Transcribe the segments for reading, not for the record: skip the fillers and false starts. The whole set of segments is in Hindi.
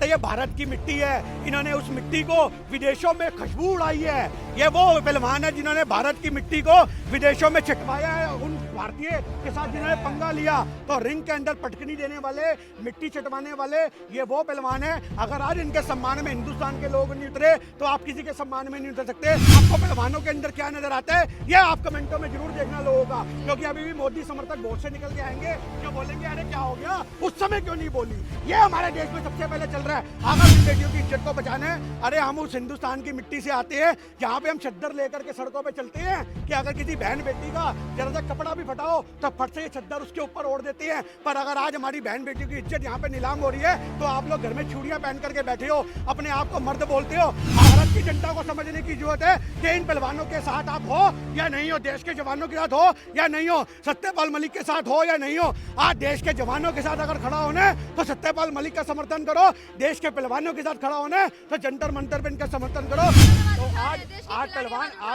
अरे ये भारत की मिट्टी है, इन्होंने उस मिट्टी को विदेशों में खुशबू उड़ाई है। ये वो पहलवान है जिन्होंने भारत की मिट्टी को विदेशों में छिटवाया है। उन भारतीय के साथ जिन्होंने पंगा लिया तो रिंग के अंदर पटकनी देने वाले, मिट्टी छिटवाने वाले, ये वो पहलवान है। अगर आज इनके सम्मान में हिंदुस्तान के लोग नहीं उतरे तो आप किसी के सम्मान में नहीं उतर सकते। आपको पहलवानों के अंदर क्या नजर आता है ये आप कमेंटों में जरूर देखना लोगों का, क्योंकि अभी भी मोदी समर्थक बहुत से निकल के आएंगे जो बोलेंगे अरे क्या हो गया, उस समय क्यों नहीं बोली। ये हमारे देश में सबसे पहले चल रहा है। अगर इन बेटियों की इज्जत को बचाना है, अरे हम उस हिंदुस्तान की मिट्टी से आते हैं जहाँ पे हम चद्दर लेकर के सड़कों पे चलते हैं कि अगर किसी बहन बेटी का जरा सा कपड़ा भी फटाओ तो फट से ये चद्दर उसके ऊपर ओढ़ देते हैं। पर अगर आज हमारी बहन बेटियों की इज्जत यहाँ पे नीलाम हो रही है तो आप लोग घर में चूड़ियां पहन करके बैठे हो, अपने आप को मर्द बोलते हो। भारत की जनता को समझने की जरूरत है कि इन पहलवानों के साथ आप हो या नहीं हो, देश के जवानों के साथ हो या नहीं हो, सत्यपाल मलिक के साथ हो या नहीं हो। आज देश के जवानों के साथ अगर खड़ा होना है तो सत्यपाल मलिक का समर्थन करो, देश के पहलवानों के साथ खड़ा होना है तो जंतर मंतर पे इनका समर्थन करो। तो आज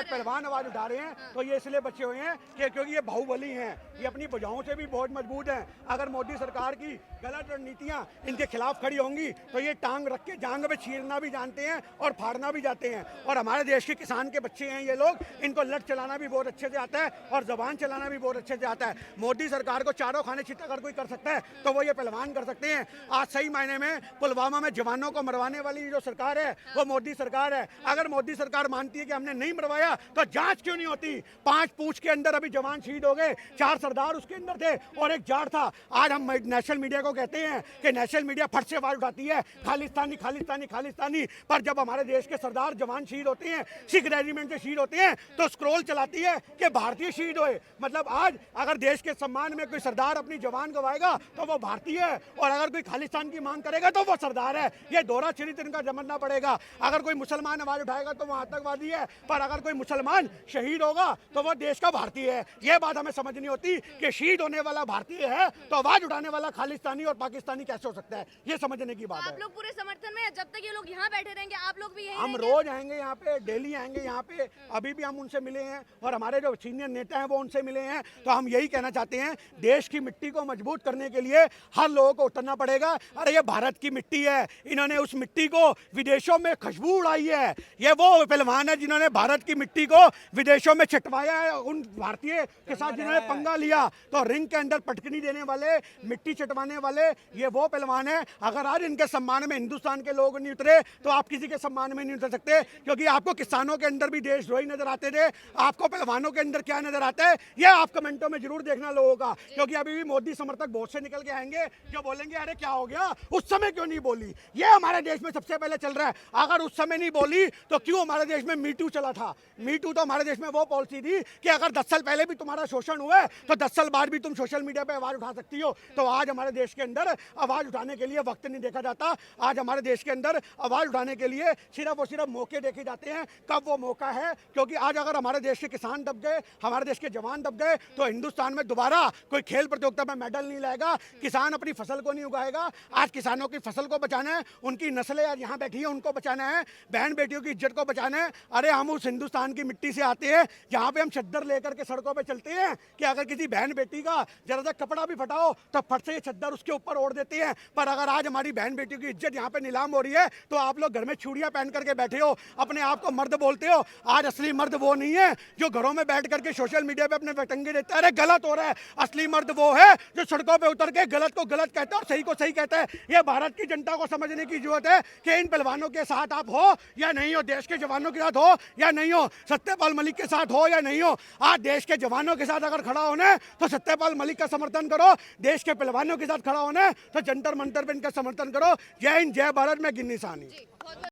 पहलवान आवाज उठा रहे हैं तो ये इसलिए बचे हुए हैं कि क्योंकि ये बाहुबली हैं, ये अपनी भुजाओं से भी बहुत मजबूत हैं। अगर मोदी सरकार की गलत रणनीतियां इनके खिलाफ खड़ी होंगी तो ये टांग रख के जांग में चीरना भी जानते हैं और फाड़ना भी जाते हैं। और हमारे देश के किसान के बच्चे हैं ये लोग, इनको लट चलाना भी बहुत अच्छे से आता है और जबान चलाना भी बहुत अच्छे से आता है। मोदी सरकार को चारों खाने चित अगर कोई कर सकता है तो वो ये पहलवान कर सकते हैं। आज सही मायने में पुलवामा में जवानों को मरवाने वाली जो सरकार है वो मोदी सरकार है। अगर मोदी सरकार मानती है कि हमने नहीं मरवाया तो जांच क्यों नहीं होती। 5 पूंछ के अंदर अभी जवान शहीद हो गए, 4 सरदार उसके अंदर थे और एक जाट था। आज हम नेशनल मीडिया को कहते हैं कि नेशनल मीडिया फट से आवाज उठाती है खालिस्तानी खालिस्तानी खालिस्तानी, पर जब हमारे देश के सरदार जवान शहीद होते हैं, सिख रेजिमेंट से शहीद होते हैं तो स्क्रॉल चलाती है कि भारतीय शहीद हुए। मतलब आज अगर देश के सम्मान में कोई सरदार अपनी जवान गवाएगा तो वो भारतीय है, और अगर कोई खालिस्तान की मांग करेगा तो वो सरदार है। ये दोहरा चरित्र इनका समझना पड़ेगा। अगर कोई मुसलमान आवाज उठाएगा तो वो आतंकवादी है, पर अगर कोई मुसलमान शहीद होगा तो वो देश का भारतीय है। ये बात हमें समझनी होती कि शहीद होने वाला भारतीय है तो आवाज उठाने वाला खालिस्तानी और पाकिस्तानी कैसे हो सकता है, ये समझने की बात है। आप लोग पूरे समर्थन में, जब तक ये लोग यहाँ बैठे रहेंगे आप लोग भी यही हम रोज आएंगे यहाँ पे, डेली आएंगे यहाँ पे। अभी भी हम उनसे मिले हैं और हमारे जो सीनियर नेता हैं वो उनसे मिले हैं। तो हम यही कहना चाहते हैं देश की मिट्टी को मजबूत करने के लिए हर लोगों को उतरना पड़ेगा। अरे ये भारत की मिट्टी है, इन्होंने उस मिट्टी को विदेशों में खुशबू उड़ाई है। ये वो पहलवान है जिन्होंने भारत की मिट्टी को विदेशों में छिटवाया है। उन भारतीय के साथ जिन्होंने पंगा लिया तो रिंग के अंदर पटकनी देने वाले, मिट्टी छिटवाने वाले, ये वो पहलवान है। अगर आज इनके सम्मान में हिंदुस्तान के लोग नहीं उतरे तो आप किसी के सम्मान में नहीं उतर सकते, क्योंकि आपको किसानों के अंदर भी देशद्रोही नजर आते थे। आपको पहलवानों के अंदर क्या नजर आता है ये आप कमेंटों में जरूर देखना लोगों का, क्योंकि अभी भी मोदी समर्थक बहुत से निकल के आएंगे जो बोलेंगे अरे क्या हो गया, उस समय क्यों नहीं बोली। ये हमारे देश में सबसे पहले चल रहा है। अगर उस समय नहीं बोली तो क्यों हमारे देश में मीटू चला था। मीटू तो हमारे देश में वो पॉलिसी थी कि अगर 10 साल पहले भी तुम्हारा शोषण हुआ है तो 10 साल बाद भी तुम सोशल मीडिया पे आवाज उठा सकती हो। तो आज हमारे देश के अंदर आवाज उठाने के लिए वक्त नहीं देखा जाता। आज हमारे देश के अंदर आवाज उठाने के लिए सिर्फ और सिर्फ मौके देखे जाते हैं। कब वो मौका है, क्योंकि आज अगर हमारे देश के किसान दब गए, हमारे देश के जवान दब गए तो हिंदुस्तान में दोबारा कोई खेल प्रतियोगिता में मेडल नहीं लाएगा। किसान अपनी फसल को नहीं उगाएगा। आज किसानों की फसल को बचाना है, उनकी नस्लें आज यहाँ बैठी है उनको बचाना है, बहन बेटियों की इज्जत को बचाना है। अरे हम उस हिंदुस्तान की मिट्टी से आते हैं जहाँ पे हम चद्दर लेकर के सड़कों पे चलते हैं कि अगर किसी बहन बेटी का जरा सा कपड़ा भी फटाओ तो फट से ये चद्दर उसके ऊपर ओढ़ देते हैं। पर अगर आज हमारी बहन बेटियों की इज्जत यहाँ पे नीलाम हो रही है तो आप लोग घर में चूड़ियां पहन करके बैठे हो, अपने आप को मर्द बोलते हो। आज असली मर्द वो नहीं है जो घरों में बैठ करके सोशल मीडिया पे अपने वटंगे देता है, अरे गलत हो रहा है। असली मर्द वो है जो सड़कों पे उतर के गलत को गलत कहता है और सही को सही कहता है। ये भारत की जनता को समझने की जरूरत है कि इन पहलवानों के साथ आप हो या नहीं हो, देश के जवानों के साथ हो या नहीं हो, सत्यपाल मलिक के साथ हो या नहीं हो। आज देश के जवानों के साथ अगर खड़ा होना है तो सत्यपाल मलिक का समर्थन करो, देश के पहलवानों के साथ खड़ा होना है तो जंतर मंतर पे इनका समर्थन करो। जय हिंद, जय भारत, मैं गिन्नी साहनी।